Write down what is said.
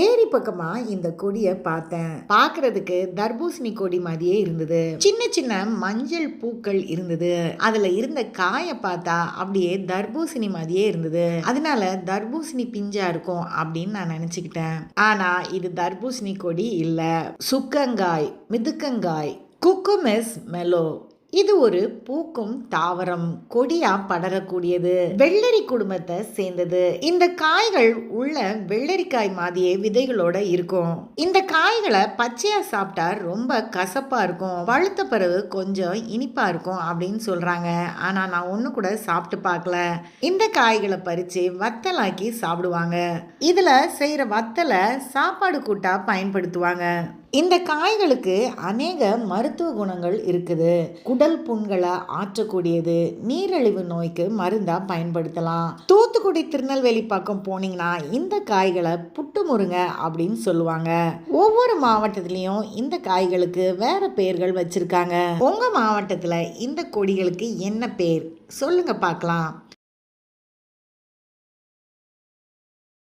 ஏரி பக்கமா இந்த கொடியை பார்த்தேன். பார்க்கிறதுக்கு தர்பூசணி கொடி மாதிரியே இருந்தது. சின்ன சின்ன மஞ்சள் பூக்கள் இருந்தது. அதுல இருந்த காயை பார்த்தா அப்படியே தர்பூசணி மாதிரியே இருந்தது. அதனால தர்பூசணி பிஞ்சா இருக்கும் அப்படின்னு நான் நினைச்சுக்கிட்டேன். ஆனா இது தர்பூசணி கொடி இல்ல, சுக்கங்காய், மிதுக்கங்காய், குக்குமிஸ் மெலோ. இது ஒரு பூக்கும் தாவரம், கொடியா படரக்கூடியது, வெள்ளரி குடும்பத்தை சேர்ந்தது. இந்த காய்கள் உள்ள வெள்ளரிக்காய் மாதிரியே விதைகளோட இருக்கும். இந்த காய்களை பச்சையா சாப்பிட்டா ரொம்ப கசப்பா இருக்கும், பழுத்த பிறகு கொஞ்சம் இனிப்பா இருக்கும் அப்படின்னு சொல்றாங்க. ஆனா நான் ஒண்ணு கூட சாப்பிட்டு பார்க்கல. இந்த காய்களை பறிச்சு வத்தலாக்கி சாப்பிடுவாங்க. இதுல செய்யற வத்தலை சாப்பாடு கூட்டா பயன்படுத்துவாங்க. இந்த காய்களுக்கு அநேக மருத்துவ குணங்கள் இருக்குது. குடல் புண்களை ஆற்றக்கூடியது, நீரிழிவு நோய்க்கு மருந்தா பயன்படுத்தலாம். தூத்துக்குடி, திருநெல்வேலி பக்கம் போனீங்கன்னா இந்த காய்களை புட்டு முருங்க அப்படின்னு சொல்லுவாங்க. ஒவ்வொரு மாவட்டத்திலையும் இந்த காய்களுக்கு வேற பெயர்கள் வச்சிருக்காங்க. உங்க மாவட்டத்துல இந்த கொடிகளுக்கு என்ன பேர் சொல்லுங்க பார்க்கலாம்.